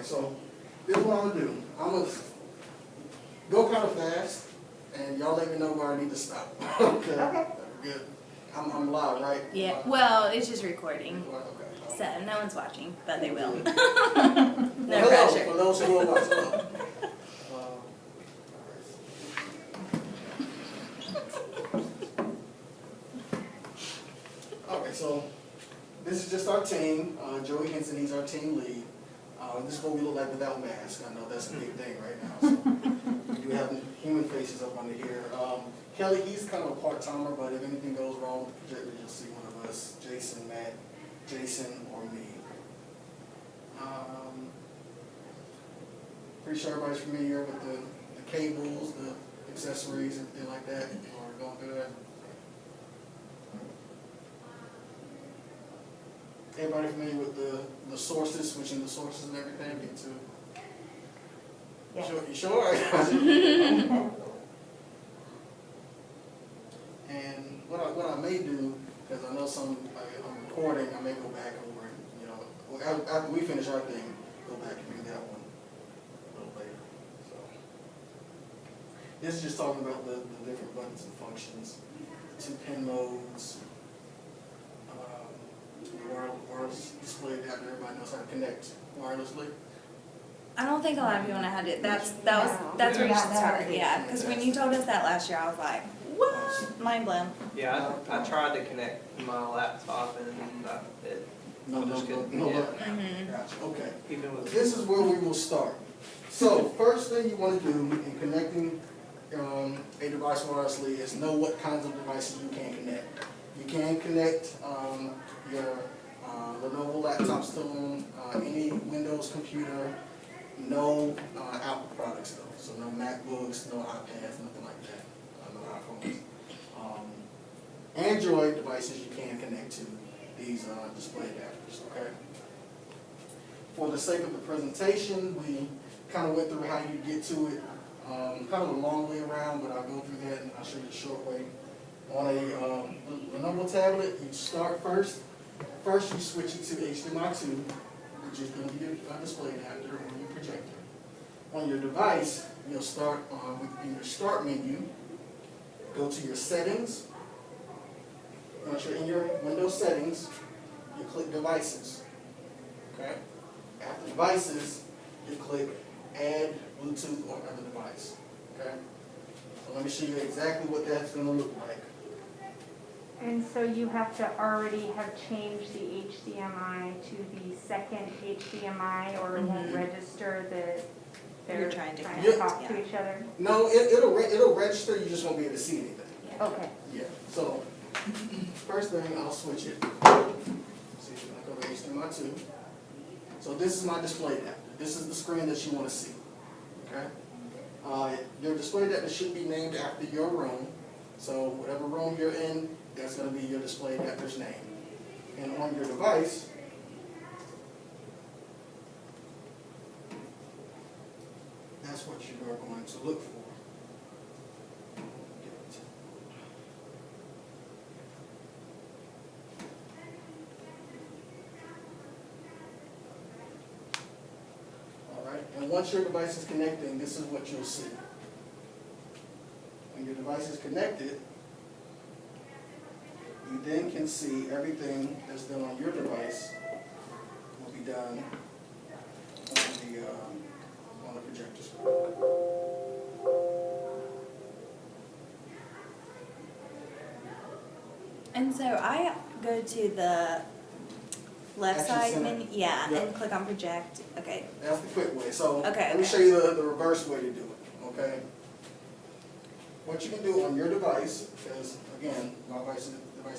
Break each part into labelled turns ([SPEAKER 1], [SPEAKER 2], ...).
[SPEAKER 1] Alright, so this is what I'm gonna do. I'm gonna go kind of fast, and y'all let me know where I need to stop. Okay?
[SPEAKER 2] Okay.
[SPEAKER 1] Good. I'm loud, right?
[SPEAKER 3] Yeah. Well, it's just recording,
[SPEAKER 1] Okay.
[SPEAKER 3] so no one's watching, but they will. No
[SPEAKER 1] Hello,
[SPEAKER 3] pressure.
[SPEAKER 1] for those who are watching. Okay, so this is just our team. Joey Henson, he's our team lead. This is what we look like without masks. I know that's a big thing right now. So we do have human faces up under here. Kelly, he's kind of a part-timer, but if anything goes wrong with the projector, you'll see one of us, Jason, Matt, Jason, or me. Pretty sure everybody's familiar with the cables, the accessories, everything like that. We're going good. Everybody familiar with the sources, switching the sources and everything? Get to.
[SPEAKER 2] Yeah.
[SPEAKER 1] Sure, you sure? And what I may do, because I know I'm recording, I may go back over and, you know, after we finish our thing, go back and do that one a little later. So this is just talking about the different buttons and functions, 2 pin modes, the wireless display adapter. Everybody knows how to connect wirelessly.
[SPEAKER 3] I don't think a lot of people know how to. That's where you should start. Yeah, because when you told us that last year, I was like, what? Mind blown.
[SPEAKER 4] Yeah, I tried to connect my laptop and it
[SPEAKER 1] No.
[SPEAKER 4] Yeah.
[SPEAKER 1] Gotcha. Okay.
[SPEAKER 4] Even with
[SPEAKER 1] This is where we will start. So first thing you want to do in connecting a device wirelessly is know what kinds of devices you can connect. You can connect your Lenovo laptops to them, any Windows computer, no Apple products though. So no MacBooks, no iPads, nothing like that, no iPhones. Android devices you can connect to these display adapters, okay? For the sake of the presentation, we kind of went through how you get to it, kind of a long way around, but I'll go through that and I'll show you the short way. On a Lenovo tablet, you start first. First, you switch it to HDMI 2, which is going to be your display adapter or your projector. On your device, you'll start in your start menu, go to your settings. Once you're in your Windows settings, you click devices. Okay? After devices, you click add Bluetooth or other device. Okay? So let me show you exactly what that's going to look like.
[SPEAKER 2] And so you have to already have changed the HDMI to the second HDMI, or it won't register that they're
[SPEAKER 3] You're trying to
[SPEAKER 2] talk to each other?
[SPEAKER 1] No, it'll register, you just won't be able to see anything.
[SPEAKER 2] Okay.
[SPEAKER 1] Yeah, so first thing, I'll switch it. See, I go to HDMI 2. So this is my display adapter. This is the screen that you want to see. Okay? Your display adapter should be named after your room. So whatever room you're in, that's going to be your display adapter's name. And on your device, that's what you are going to look for. All right, and once your device is connecting, this is what you'll see. When your device is connected, you then can see everything that's done on your device will be done on the projector screen.
[SPEAKER 3] And so I go to the left
[SPEAKER 1] Action
[SPEAKER 3] side
[SPEAKER 1] center.
[SPEAKER 3] menu, yeah,
[SPEAKER 1] Yep.
[SPEAKER 3] and click on project. Okay.
[SPEAKER 1] That's the quick way. So
[SPEAKER 3] Okay,
[SPEAKER 1] let me
[SPEAKER 3] okay.
[SPEAKER 1] show you the reverse way to do it, okay? What you can do on your device, because again, my device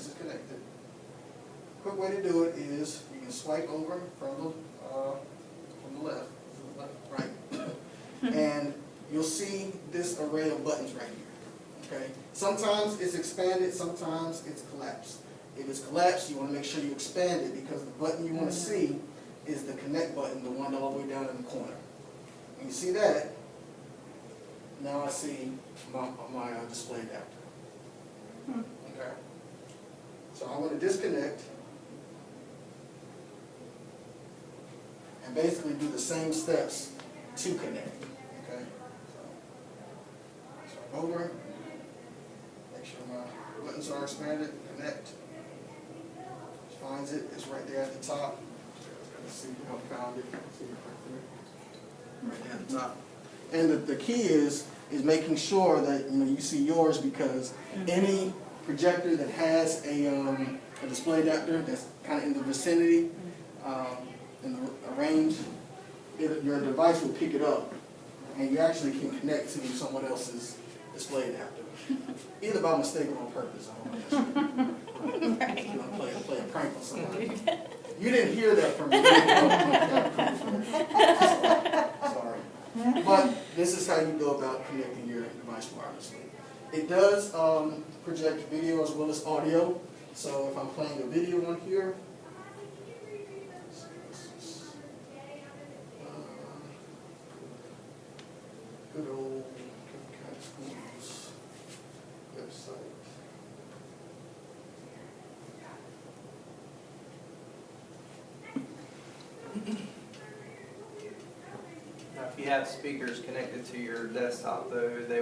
[SPEAKER 1] is connected. Quick way to do it is you can swipe over from the left, right, and you'll see this array of buttons right here, okay? Sometimes it's expanded, sometimes it's collapsed. If it's collapsed, you want to make sure you expand it because the button you want to see is the connect button, the one all the way down in the corner. When you see that, now I see my display adapter. Okay. So I want to disconnect, and basically do the same steps to connect, okay? So start over, make sure my buttons are expanded, connect. Finds it, it's right there at the top. Let's see if I found it. See it right there at the top. And the key is making sure that you see yours, because any projector that has a display adapter that's kind of in the vicinity, in the range, your device will pick it up, and you actually can connect to someone else's display adapter, either by mistake or on purpose. I don't know. Right. Play a prank on somebody. You didn't hear that from me. Sorry. But this is how you go about connecting your device wirelessly. It does project video as well as audio. So if I'm playing a video on here, good old Schools website.
[SPEAKER 4] Now, if you have speakers connected to your desktop, though, they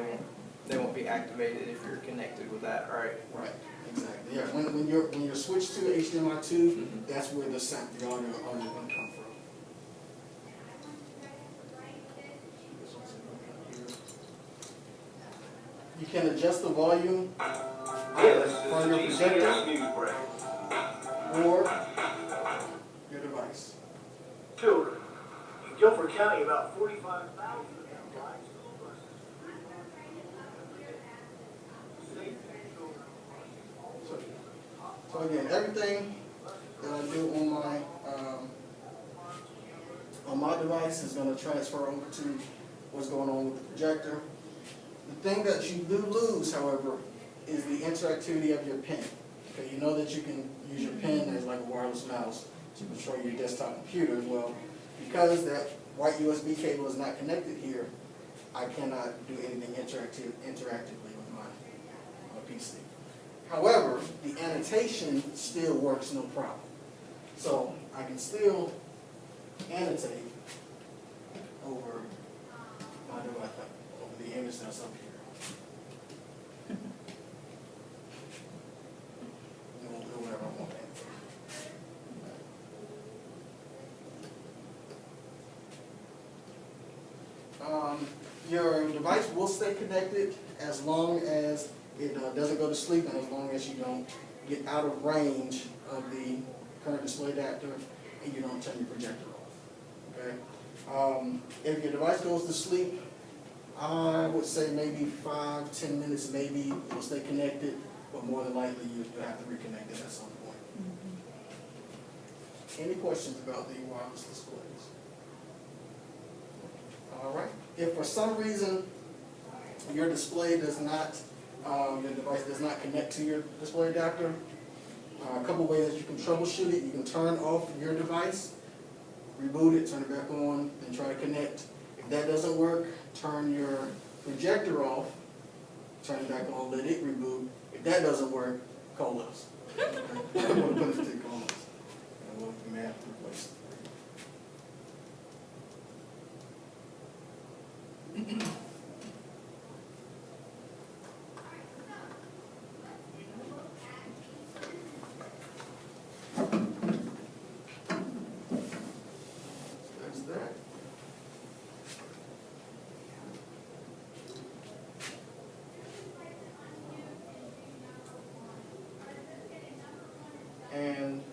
[SPEAKER 4] won't be activated if you're connected with that, right?
[SPEAKER 1] Right, exactly. Yeah, when you're switched to HDMI 2, that's where the audio going to come from. You can adjust the volume from your projector or your device.
[SPEAKER 5] Children. In Guilford County, about 45,000 of them ride school buses.
[SPEAKER 1] So again, everything that I do on my device is going to transfer over to what's going on with the projector. The thing that you do lose, however, is the interactivity of your pen. Okay, you know that you can use your pen as like a wireless mouse to control your desktop computer as well. Because that white USB cable is not connected here, I cannot do anything interactively with my PC. However, the annotation still works no problem. So I can still annotate over my device, over the image that's up here. Do whatever I want to annotate. Your device will stay connected as long as it doesn't go to sleep, and as long as you don't get out of range of the current display adapter and you don't turn your projector off. Okay. If your device goes to sleep, I would say maybe 5-10 minutes, maybe it will stay connected, but more than likely you'll have to reconnect it at some point. Any questions about the wireless displays? All right. If for some reason your display does not, your device does not connect to your display adapter, a couple ways that you can troubleshoot it. You can turn off your device, reboot it, turn it back on, then try to connect. If that doesn't work, turn your projector off, turn it back on, let it reboot. If that doesn't work, call us. Call us. And we'll may have to replace it. That's that. And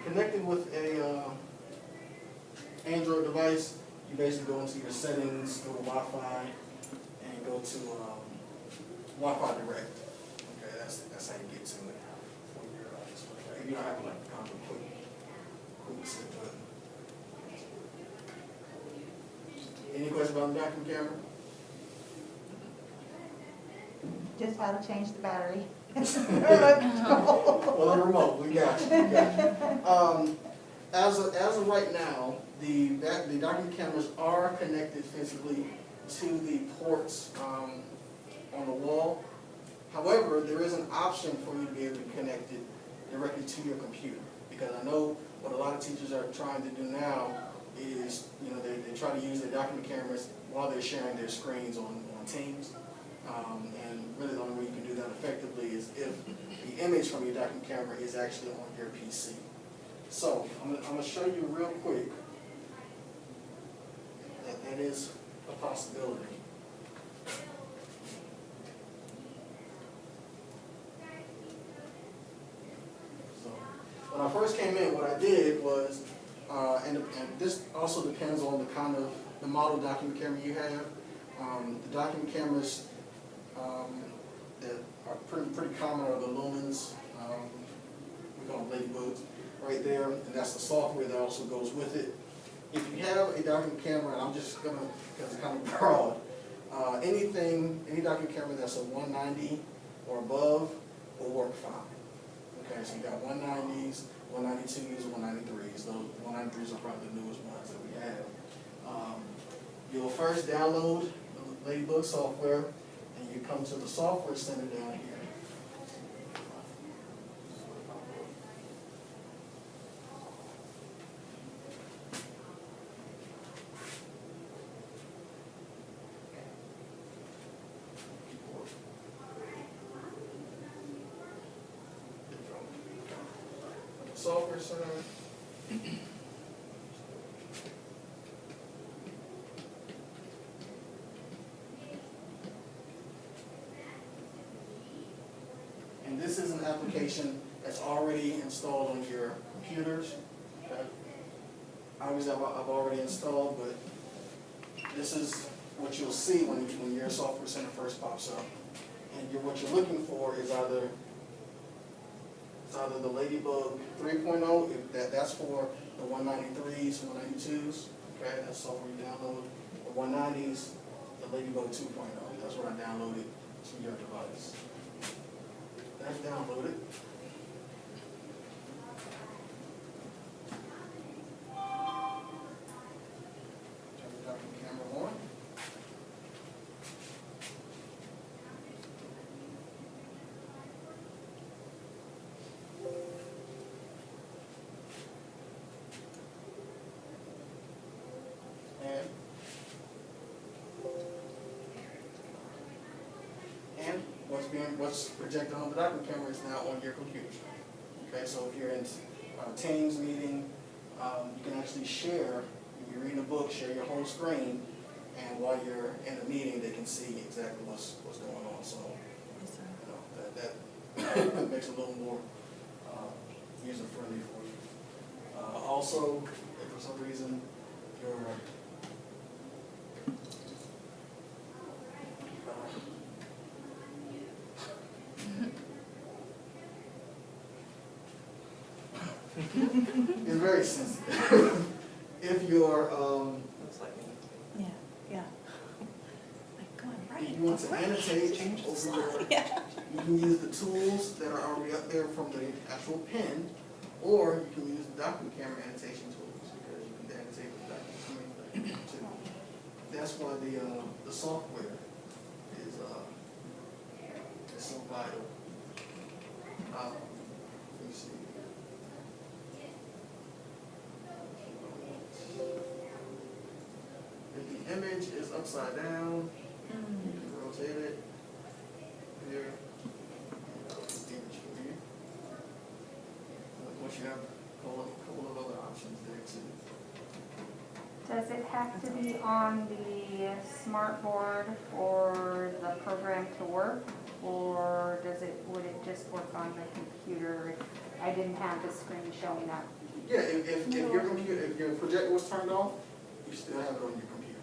[SPEAKER 1] connecting with a Android device, you basically go into your settings, go to Wi-Fi, and go to Wi-Fi Direct. Okay, that's how you get to it for your display. You don't have to like come and quick set button. Any questions about the vacuum camera?
[SPEAKER 6] Just how to change the battery.
[SPEAKER 1] Well, the remote, we got you. As of right now, the document cameras are connected physically to the ports on the wall. However, there is an option for you to be able to connect it directly to your computer, because I know what a lot of teachers are trying to do now is, you know, they try to use their document cameras while they're sharing their screens on Teams. And really the only way you can do that effectively is if the image from your document camera is actually on your PC. So I'm gonna show you real quick that is a possibility. So when I first came in, what I did was, and this also depends on the kind of the model document camera you have. The document cameras that are pretty common are the Lumens. We call them ladybugs right there, and that's the software that also goes with it. If you have a document camera, and I'm just gonna, because it's kind of broad, any document camera that's a 190 or above will work fine. Okay, so you got 190s, 192s, 193s. Those 193s are probably the newest ones that we have. You'll first download the Ladybug software, and you come to the software center down here. Software center. And this is an application that's already installed on your computers. Okay. Obviously, I've already installed, but this is what you'll see when your software center first pops up. And what you're looking for is either the Ladybug 3.0, if that's for the 193s, 192s, okay, that's software you download. The 190s, the Ladybug 2.0, that's what I downloaded to your device. That's downloaded. Turn the document camera on. And what's projected on the document camera is now on your computer. Okay, so if you're in a Teams meeting, you can actually share, if you're reading a book, share your whole screen, and while you're in the meeting, they can see exactly what's going on. So, you know, that makes it a little more user-friendly for you. Also, if for some reason your it's very sensitive. If you're,
[SPEAKER 4] Looks like me.
[SPEAKER 3] Yeah. Like going right.
[SPEAKER 1] if you want to annotate over your,
[SPEAKER 3] Yeah.
[SPEAKER 1] you can use the tools that are already up there from the actual pen, or you can use the document camera annotation tools, because you can annotate with the document camera too. That's why the software is so vital. Let me see. If the image is upside down, you can rotate it here. And that'll be the image for you. Once you have a couple of other options there too.
[SPEAKER 2] Does it have to be on the smart board for the program to work? Or would it just work on the computer if I didn't have the screen showing up?
[SPEAKER 1] Yeah, if your projector was turned off, you still have it on your computer.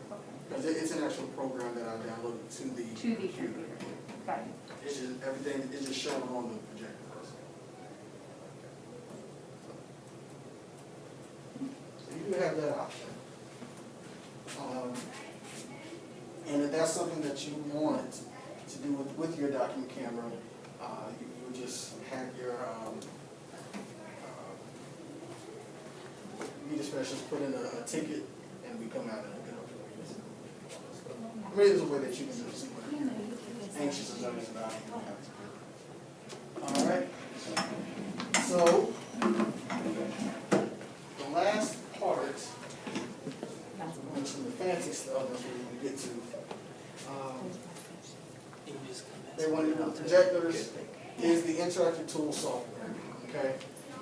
[SPEAKER 1] Because it's an actual program that I downloaded to the computer.
[SPEAKER 2] Got it.
[SPEAKER 1] It's just, everything is just shown on the projector. So you do have that option. And if that's something that you want to do with your document camera, you would just have your media specialist put in a ticket, and we come out and get up for you. I mean, there's a way that you can just see what you're anxious as others about it. All right. So last part, mention the fancy stuff that we're going to get to. They wanted the projectors is the interactive tool software, okay?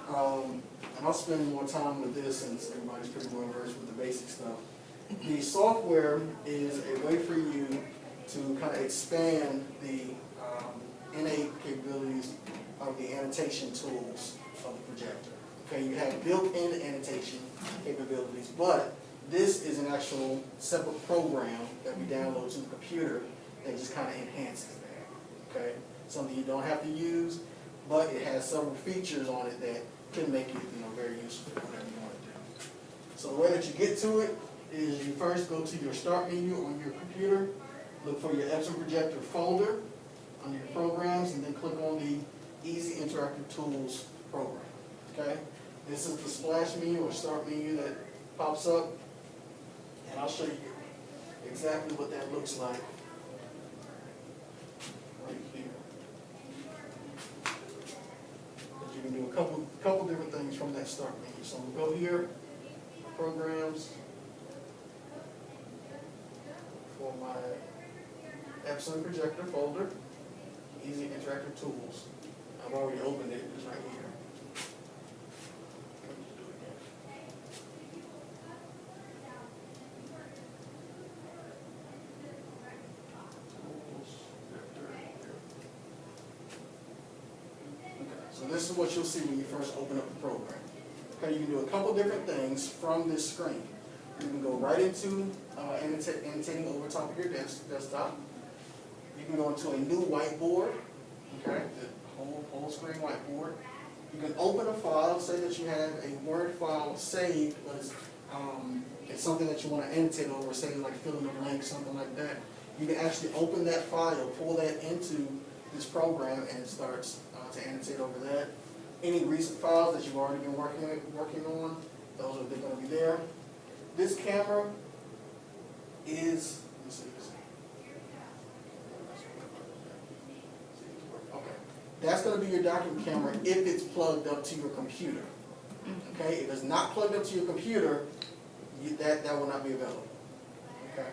[SPEAKER 1] And I'll spend more time with this since everybody's pretty well versed with the basic stuff. The software is a way for you to kind of expand the innate capabilities of the annotation tools of the projector. Okay, you have built-in annotation capabilities, but this is an actual separate program that we download to the computer that just kind of enhances that. Okay, something you don't have to use, but it has several features on it that can make it, very useful for whatever you want to do. So the way that you get to it is you first go to your start menu on your computer, look for your Epson Projector folder under your programs, and then click on the Easy Interactive Tools program. Okay, this is the splash menu or start menu that pops up, and I'll show you exactly what that looks like right here. But you can do a couple different things from that start menu. So we'll go here, programs, for my Epson Projector folder, Easy Interactive Tools. I've already opened it, it's right here. Let me just do it again. Tools, Projector, here. Okay, so this is what you'll see when you first open up the program. Okay, you can do a couple different things from this screen. You can go right into annotating over top of your desktop. You can go into a new whiteboard, okay, the whole screen whiteboard. You can open a file, say that you have a Word file saved, but it's something that you want to annotate over, say like fill in a blank, something like that. You can actually open that file, pull that into this program, and it starts to annotate over that. Any recent files that you've already been working on, those are going to be there. This camera is, let me see this. Okay, that's going to be your docking camera if it's plugged up to your computer. Okay, if it's not plugged up to your computer, that will not be available. Okay.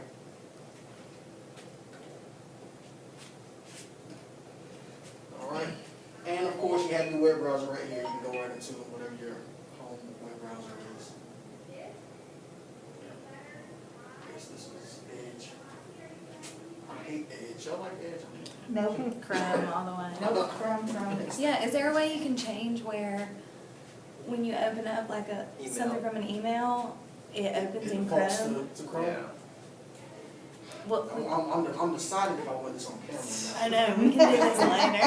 [SPEAKER 1] All right, and of course you have your web browser right here. You can go right into whatever your home web browser is. This is Edge. I hate Edge. Y'all like Edge?
[SPEAKER 6] Nope.
[SPEAKER 3] Chrome all the way.
[SPEAKER 6] Nope, Chrome.
[SPEAKER 3] Yeah, is there a way you can change where when you open up like something from an email, it opens in
[SPEAKER 1] defaults
[SPEAKER 3] Chrome?
[SPEAKER 1] to Chrome.
[SPEAKER 4] Yeah.
[SPEAKER 3] Well,
[SPEAKER 1] I'm deciding if I want this on camera
[SPEAKER 3] I
[SPEAKER 1] now.
[SPEAKER 3] know, we can do this later.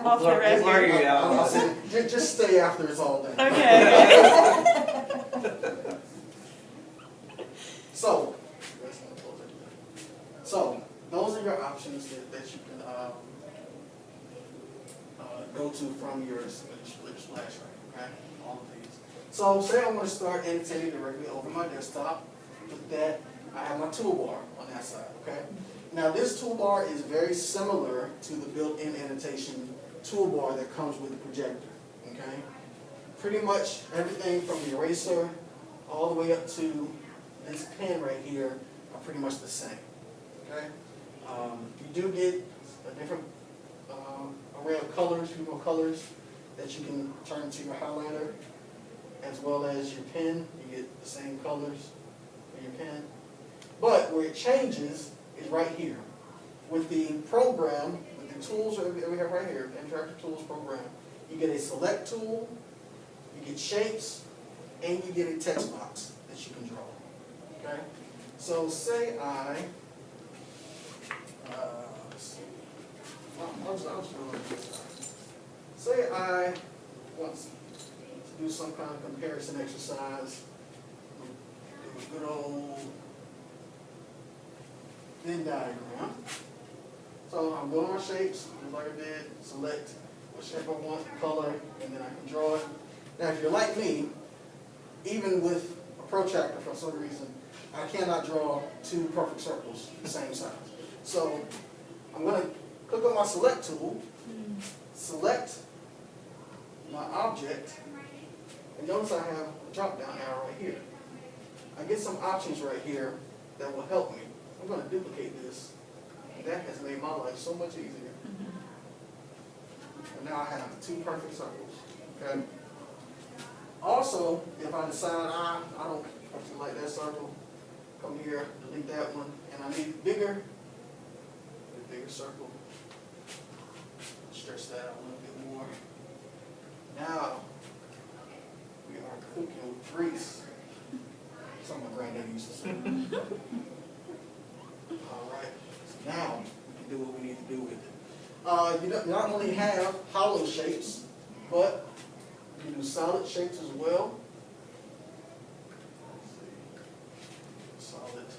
[SPEAKER 3] Off the
[SPEAKER 4] We'll
[SPEAKER 3] record.
[SPEAKER 4] argue it out.
[SPEAKER 1] I'll say, just stay after it's all done.
[SPEAKER 3] Okay.
[SPEAKER 1] So those are your options that you can go to from your splash right, okay? All of these. So say I want to start annotating directly over my desktop. With that, I have my toolbar on that side, okay? Now this toolbar is very similar to the built-in annotation toolbar that comes with the projector, okay? Pretty much everything from the eraser all the way up to this pen right here are pretty much the same, okay? You do get a different array of colors, few more colors that you can turn into your highlighter, as well as your pen. You get the same colors for your pen. But where it changes is right here. With the program, with the tools that we have right here, the Interactive Tools program, you get a select tool, you get shapes, and you get a text box that you can draw. Okay? So say say I want to do some kind of comparison exercise, do a good old Venn diagram. So I'm going on shapes, just like I did, select what shape I want, color, and then I can draw it. Now if you're like me, even with a protractor for some reason, I cannot draw two perfect circles the same size. So I'm going to click on my select tool, select my object, And notice I have a drop down arrow right here. I get some options right here that will help me. I'm going to duplicate this. That has made my life so much easier. And now I have 2 perfect circles. Okay. Also, if I decide I don't actually like that circle, come here, delete that one, and I need bigger, a bigger circle. Stretch that out a little bit more. Now we are cooking with grease. Something my granddad used to say. All right. So now we can do what we need to do with it. You not only have hollow shapes, but you can do solid shapes as well. Let's see. Solid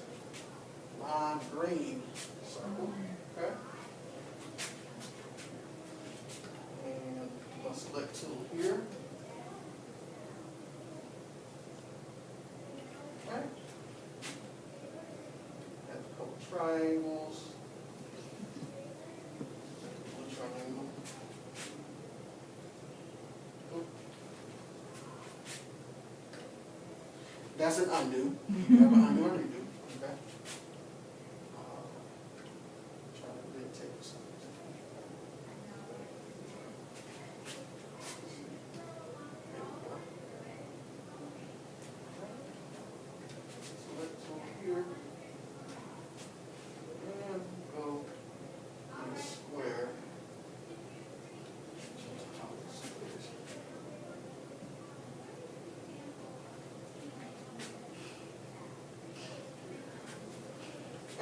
[SPEAKER 1] lime green circle. Okay. And I'll select tool here. Okay. Have a couple triangles. One triangle. That's an undo. You have an undo and redo. Okay. Trying to really take this. There we go. Select tool here. And go in a square.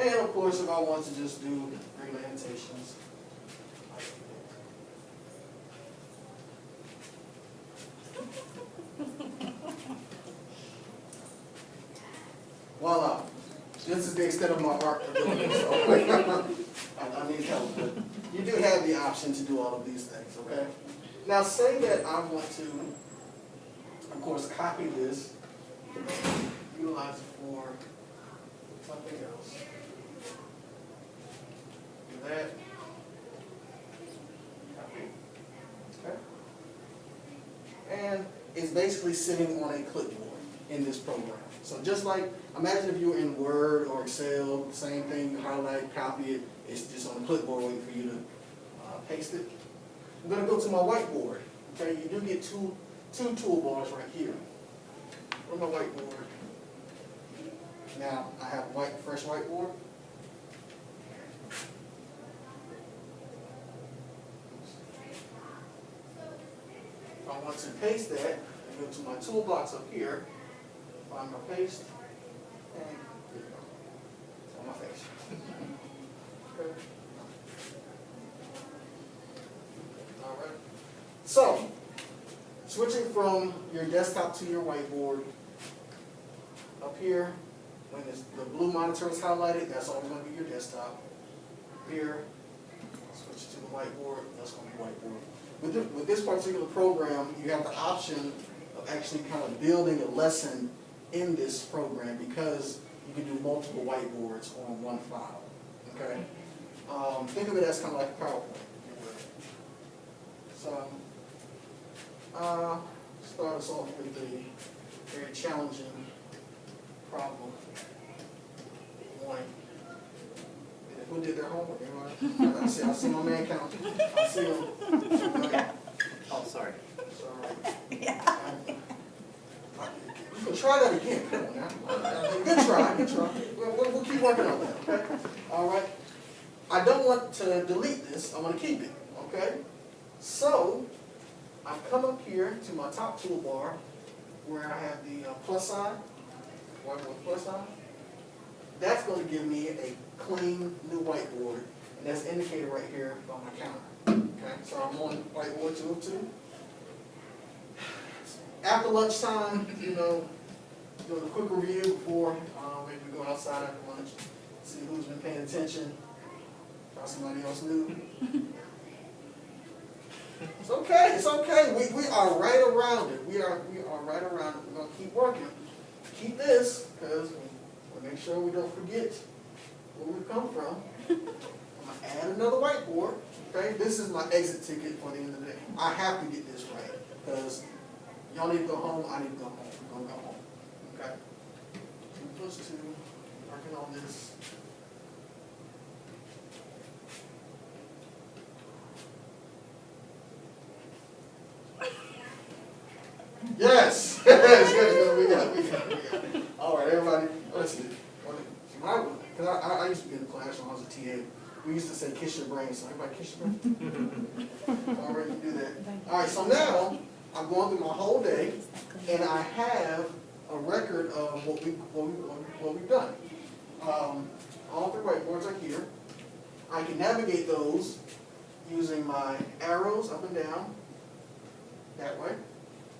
[SPEAKER 1] And of course, if I want to just do regular annotations, I can do it. Voila. This is the extent of my art ability, so I need help. But you do have the option to do all of these things, okay? Now say that I want to, of course, copy this, utilize it for something else. Do that. Copy. Okay. And it's basically sitting on a clipboard in this program. So just like, imagine if you were in Word or Excel, same thing, you highlight, copy it, it's just on a clipboard waiting for you to paste it. I'm going to go to my whiteboard. Okay, you do get two toolbars right here. On my whiteboard. Now, I have fresh whiteboard. If I want to paste that, I go to my toolbox up here, find my paste, and there you go. It's on my face. Okay. All right. So, switching from your desktop to your whiteboard, up here, when the blue monitor is highlighted, that's always going to be your desktop. Here, switch to the whiteboard, that's going to be whiteboard. With this particular program, you have the option of actually kind of building a lesson in this program because you can do multiple whiteboards on one file. Okay? Think of it as kind of like a PowerPoint, if you will. So, start us off with a very challenging problem. One. Who did their homework? Anybody? I see my man counting. I see him. Okay.
[SPEAKER 4] Oh, sorry.
[SPEAKER 1] Sorry.
[SPEAKER 3] Yeah.
[SPEAKER 1] You can try that again. Come on now. Good try. Good try. We'll keep working on that. Okay. All right. I don't want to delete this. I want to keep it. Okay. So I come up here to my top toolbar where I have the plus sign. Whiteboard plus sign. That's going to give me a clean new whiteboard, and that's indicated right here on my counter. Okay, so I'm on whiteboard 2 of 2. After lunchtime, doing a quick review before maybe we go outside after lunch, see who's been paying attention, try somebody else new. It's okay, it's okay. We are right around it. We are right around it. We're going to keep working. Keep this, because we'll make sure we don't forget where we've come from. I'm going to add another whiteboard. Okay, this is my exit ticket for the end of the day. I have to get this right, because Y'all need to go home, I need to go home, we're gonna go home, okay? 2 + 2, working on this. Yes, yes, yes, we got it. All right, everybody, listen. Because I used to be in the class when I was a TA. We used to say kiss your brain, so everybody kiss your brain. All right, you do that. All right, so now I'm going through my whole day, and I have a record of what we've done. All 3 whiteboards are here. I can navigate those using my arrows up and down that way,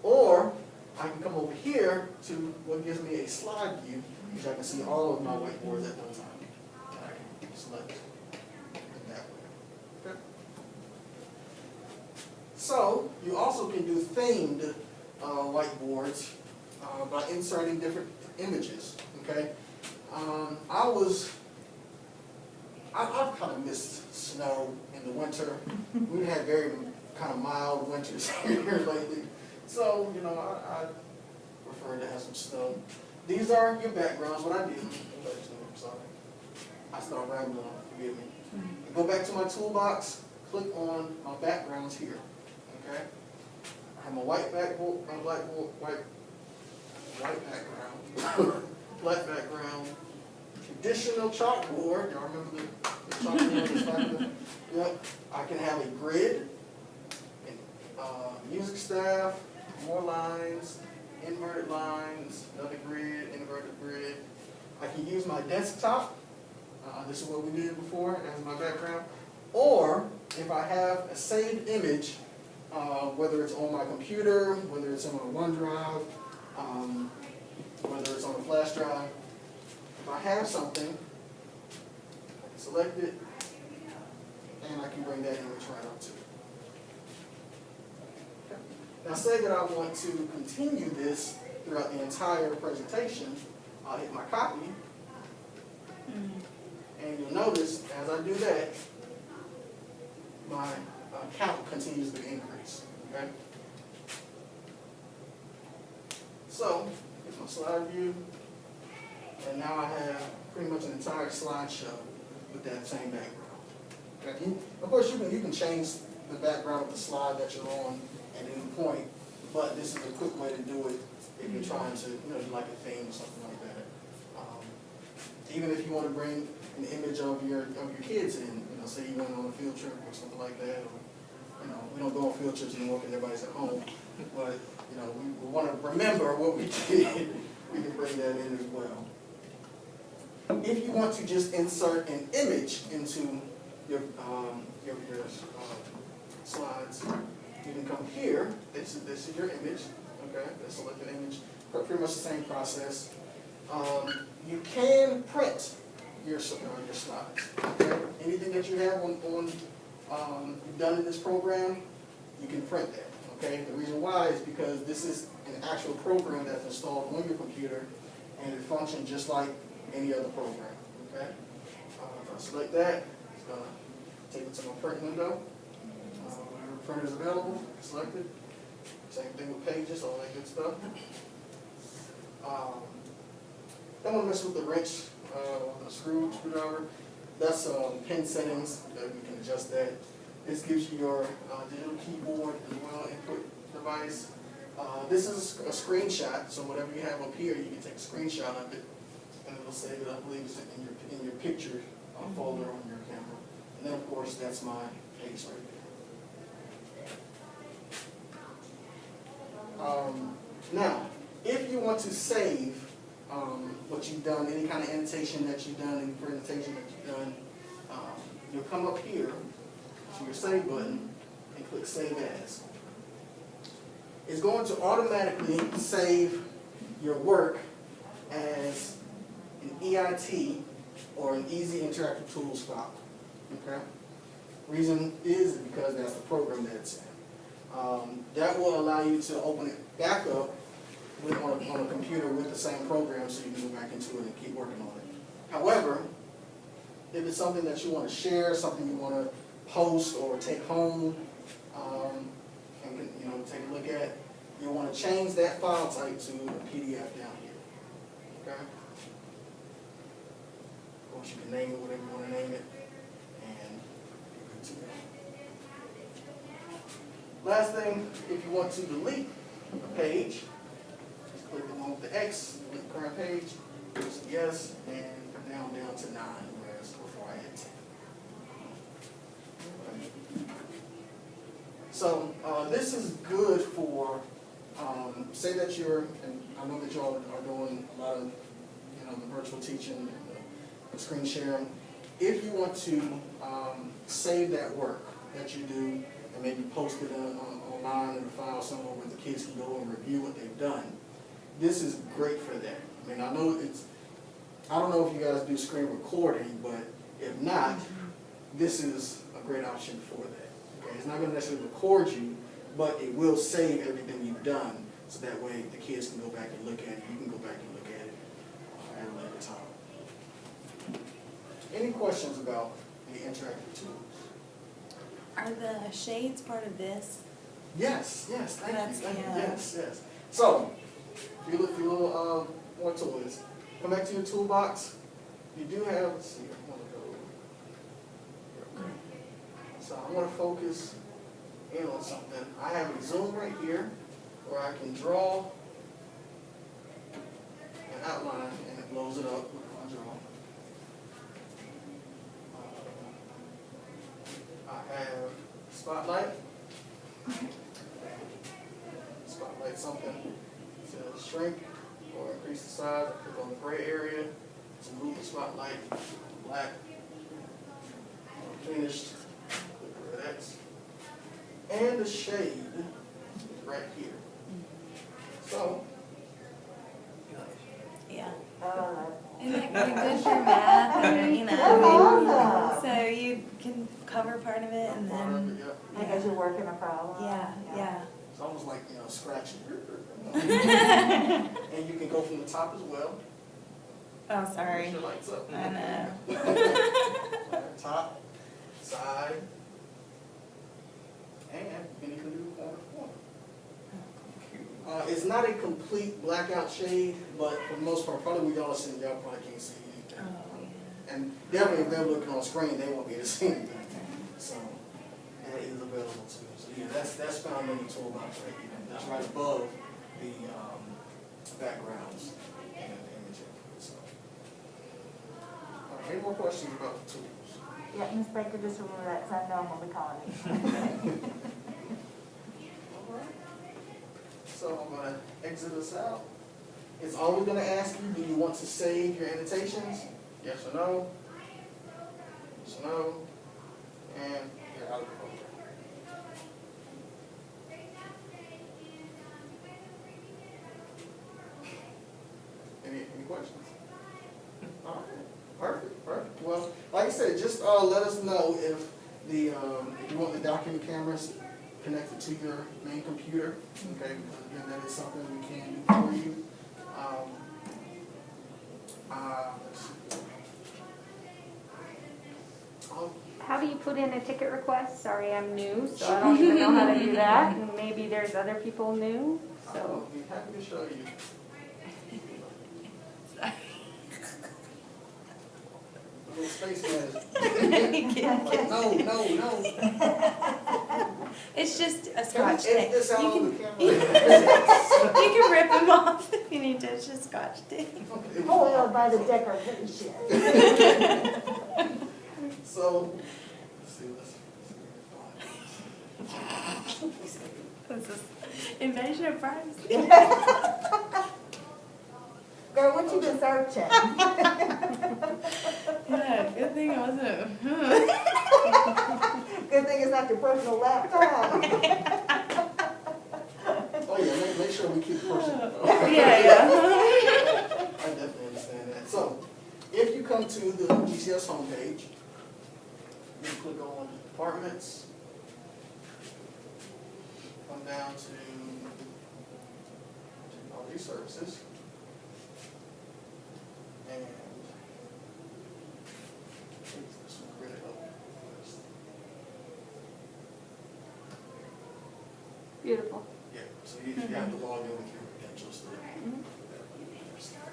[SPEAKER 1] or I can come over here to what gives me a slide view, which I can see all of my whiteboards at one time. And I can select it that way. Okay. So you also can do themed whiteboards by inserting different images. Okay. I've kind of missed snow in the winter. We've had very kind of mild winters here lately. So, you know, I prefer to have some snow. These are your backgrounds. What I did, I'm sorry. I started rambling on, forgive me. Go back to my toolbox, click on my backgrounds here. Okay? I have my white background, my white background, black background, traditional chalkboard. Y'all remember the chalkboard? Yep. I can have a grid, music staff, more lines, inverted lines, another grid, inverted grid. I can use my desktop. This is what we did before as my background. Or if I have a saved image, whether it's on my computer, whether it's on my OneDrive, whether it's on a flash drive, if I have something, I can select it, and I can bring that image right up to it. Okay. Now say that I want to continue this throughout the entire presentation. I'll hit my copy, and you'll notice as I do that, my count continues to increase. Okay? So, here's my slide view, and now I have pretty much an entire slideshow with that same background. Okay? Of course, you can change the background of the slide that you're on at any point, but this is a quick way to do it if you're trying to, do like a theme or something like that. Even if you want to bring an image of your kids in, say you went on a field trip or something like that, or we don't go on field trips anymore because everybody's at home, but we want to remember what we did. We can bring that in as well. If you want to just insert an image into your slides, you can come here. This is your image. Okay, let's select an image. Pretty much the same process. You can print your slides. Okay? Anything that you have you've done in this program, you can print that. Okay? The reason why is because this is an actual program that's installed on your computer, and it functions just like any other program. Okay? If I select that, it's going to take it to my print window. Whatever printer is available, select it. Same thing with pages, all that good stuff. Don't want to mess with the wrench, the screwdriver. That's pin settings. You can adjust that. This gives you your digital keyboard as well, input device. This is a screenshot, so whatever you have up here, you can take a screenshot of it, and it'll save it. I believe it's in your picture folder on your camera. And then, of course, that's my case right there. Now, if you want to save what you've done, any kind of annotation that you've done, any presentation that you've done, you'll come up here to your Save button and click Save As. It's going to automatically save your work as an EIT or an Easy Interactive Tools file. Okay? Reason is because that's the program that it's in. That will allow you to open it back up on a computer with the same program, so you can go back into it and keep working on it. However, if it's something that you want to share, something you want to post or take home, and take a look at, you'll want to change that file type to a PDF down here. Okay? Of course, you can name it whatever you want to name it, and you're good to go. Last thing, if you want to delete a page, just click the one with the X, delete the current page, just yes, and down to 9, whereas before I had 10. So this is good for, say that you're, and I know that you all are doing a lot of, the virtual teaching, and the screen sharing. If you want to save that work that you do and maybe post it online in a file somewhere where the kids can go and review what they've done, this is great for that. I mean, I don't know if you guys do screen recording, but if not, this is a great option for that. Okay? It's not going to necessarily record you, but it will save everything you've done, so that way the kids can go back and look at it. You can go back and look at it at a later time. Any questions about the interactive tools?
[SPEAKER 3] Are the shades part of this?
[SPEAKER 1] Yes, thank you,
[SPEAKER 3] Yeah.
[SPEAKER 1] yes. So, if you look for your little more toys, come back to your toolbox. You do have, let's see, I want to go, okay. So I want to focus in on something. I have a zoom right here where I can draw an outline and it blows it up with my draw. I have spotlight. Spotlight something to shrink or increase the size. I click on the gray area to move the spotlight to black. Finished. Click red X. And the shade is right here. So,
[SPEAKER 3] Yeah.
[SPEAKER 6] Oh,
[SPEAKER 3] Isn't it good for math and,
[SPEAKER 6] that's awesome.
[SPEAKER 3] so you can cover part of it and then,
[SPEAKER 6] Like as you're working a problem.
[SPEAKER 3] yeah.
[SPEAKER 1] It's almost like, scratching. And you can go from the top as well.
[SPEAKER 3] Oh, sorry.
[SPEAKER 1] Push your lights up.
[SPEAKER 3] I know.
[SPEAKER 1] Top, side, and then you can do corner to corner. It's not a complete blackout shade, but for the most part, probably we y'all see, y'all probably can't see anything.
[SPEAKER 3] Oh, yeah.
[SPEAKER 1] And definitely if they're looking on screen, they won't be able to see anything. So that is available too. So yeah, that's found in the toolbox right here. That's right above the backgrounds and the imaging. So, any more questions about the tools?
[SPEAKER 6] Yeah, Ms. Baker, just remember that, because I know I'm going to be calling you.
[SPEAKER 1] So I'm going to exit us out. It's always going to ask you, do you want to save your annotations? Yes or no? Yes or no? And get out of the program. Any questions? All right. Perfect. Well, like I said, just let us know if if you want the document cameras connected to your main computer. Okay, because again, that is something we can do for you. Let's see.
[SPEAKER 2] How do you put in a ticket request? Sorry, I'm new, so I don't even know how to do that, and maybe there's other people new, so.
[SPEAKER 1] I'll be happy to show you. The little spaceman is like, no.
[SPEAKER 3] It's just a scotch tape.
[SPEAKER 1] It's out
[SPEAKER 3] You
[SPEAKER 1] on the
[SPEAKER 3] can,
[SPEAKER 1] camera.
[SPEAKER 3] you can rip them off if you need to, it's just scotch tape.
[SPEAKER 6] Foiled by the decoration.
[SPEAKER 1] So, let's see.
[SPEAKER 3] This is invasion of privacy.
[SPEAKER 6] Girl, what you been searching?
[SPEAKER 3] Yeah, good thing it wasn't.
[SPEAKER 6] Good thing it's not your personal laptop.
[SPEAKER 1] Oh yeah, make sure we keep pushing.
[SPEAKER 3] Yeah.
[SPEAKER 1] I definitely understand that. So, if you come to the GCS homepage, you click on departments, come down to technology services, and this one really help first.
[SPEAKER 2] Beautiful.
[SPEAKER 1] Yeah, so So you have to log in with your credentials to.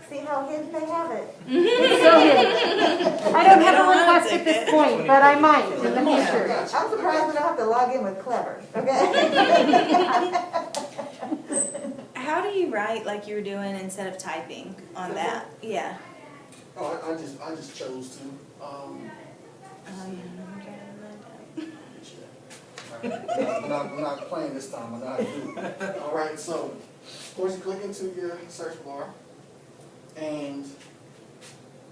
[SPEAKER 6] See how hidden they have it?
[SPEAKER 2] It's so hidden. I don't have a request at this point, but I might in the future.
[SPEAKER 6] I'm surprised we don't have to log in with Clever, okay?
[SPEAKER 3] How do you write like you were doing instead of typing on that? Yeah.
[SPEAKER 1] Oh, I just chose to. I'm not playing this time. I know how to do it. All right, so of course you click into your search bar, and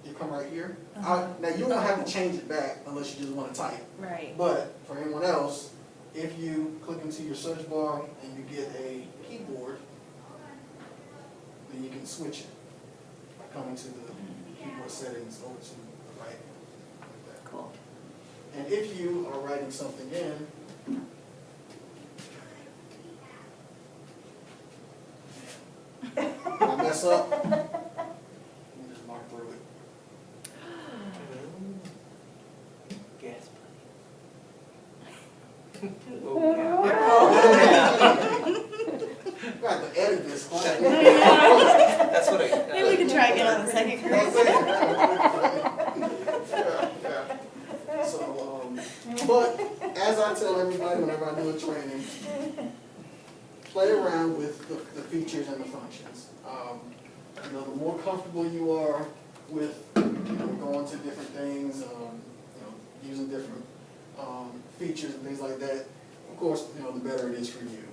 [SPEAKER 1] you come right here. Now you don't have to change it back unless you just want to type.
[SPEAKER 3] Right.
[SPEAKER 1] But for anyone else, if you click into your search bar and you get a keyboard, then you can switch it by coming to the keyboard settings over to the right. Like that.
[SPEAKER 3] Cool.
[SPEAKER 1] And if you are writing something in, and I mess up, you just mark through it.
[SPEAKER 4] Gas
[SPEAKER 1] I have to edit this class.
[SPEAKER 4] That's what it.
[SPEAKER 3] Maybe we can try again on the second
[SPEAKER 1] That's
[SPEAKER 3] group.
[SPEAKER 1] it. Yeah. So, but as I tell everybody whenever I do a training, play around with the features and the functions. You know, the more comfortable you are with, going to different things, using different features and things like that, of course, the better it is for you.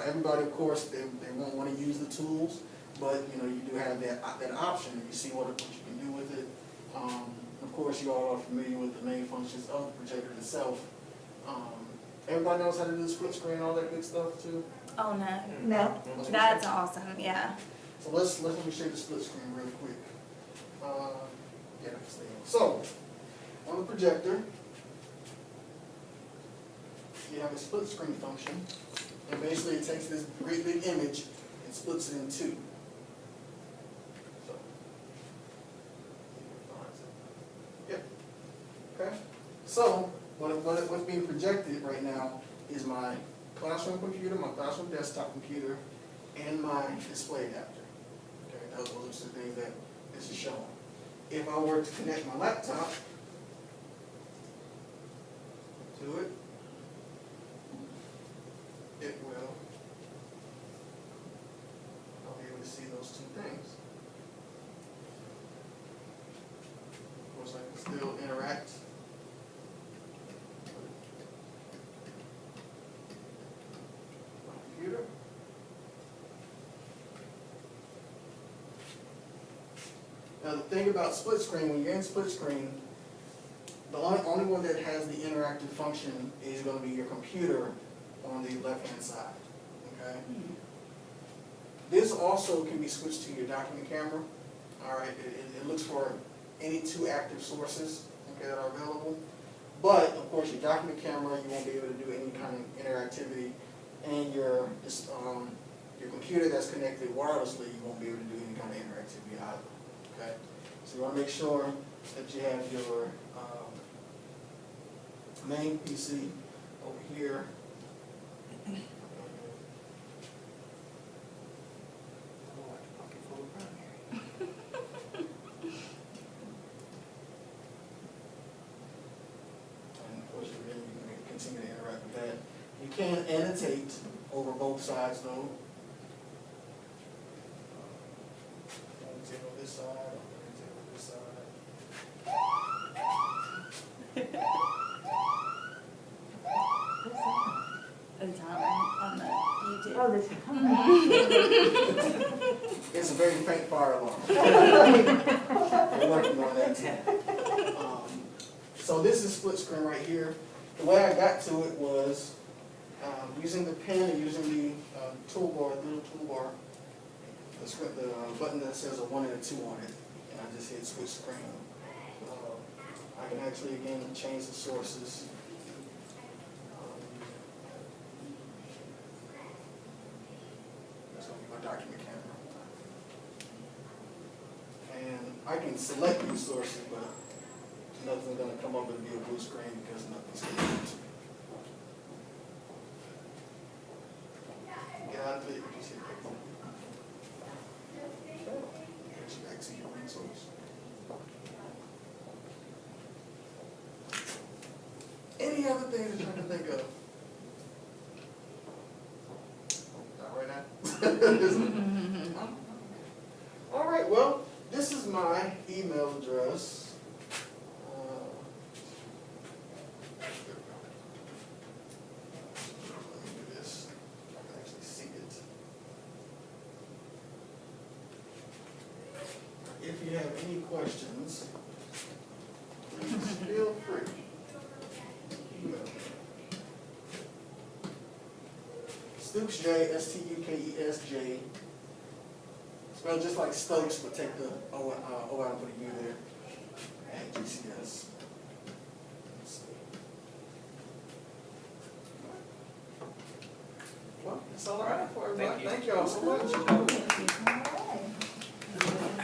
[SPEAKER 1] Everybody, of course, they won't want to use the tools, but you do have that option. You see what you can do with it. Of course, you all are familiar with the main functions of the projector itself. Everybody knows how to do the split screen, all that good stuff too.
[SPEAKER 3] Oh no.
[SPEAKER 6] No.
[SPEAKER 3] That's awesome. Yeah.
[SPEAKER 1] So let me show you the split screen real quick. So on the projector, you have a split screen function, and basically it takes this great big image and splits it in two. So, yep. Okay. So what's being projected right now is my classroom computer, my classroom desktop computer, and my display adapter. Okay, those are the things that this is showing. If I were to connect my laptop to it, it will, I'll be able to see those two things. Of course, I can still interact. My computer. Now the thing about split screen, when you're in split screen, the only one that has the interactive function is going to be your computer on the left-hand side, okay? This also can be switched to your document camera, all right? It looks for any two active sources, okay, that are available. But, of course, your document camera, you won't be able to do any kind of interactivity. And your computer that's connected wirelessly, you won't be able to do any kind of interactivity either. Okay, so you want to make sure that you have your main PC over here. And of course, you can continue to interact with that. You can annotate over both sides though. Annotate on this side, annotate on this side.
[SPEAKER 3] The timer on the YouTube.
[SPEAKER 6] Oh, this
[SPEAKER 1] It's a very faint fire alarm. We're working on that too. So this is split screen right here. The way I got to it was using the pen and using the toolbar, the little toolbar, the button that says a 1 and a 2 on it, and I just hit switch screen. I can actually again change the sources. That's going to be my document camera. And I can select these sources, but nothing's going to come up and be a blue screen because nothing's connected to it. Get out of it, you see any other things that you can think of? Not right now? All right, well, this is my email address. Let me do this. I can actually see it. If you have any questions, please feel free. Email me. Stooks J, STUKESJ. Spelled just like Stokes, but take the O out and put a U there. At GCS. Let's see. Well, that's all I have for everybody.
[SPEAKER 4] Thank you.
[SPEAKER 1] Thank y'all so much.
[SPEAKER 6] All right.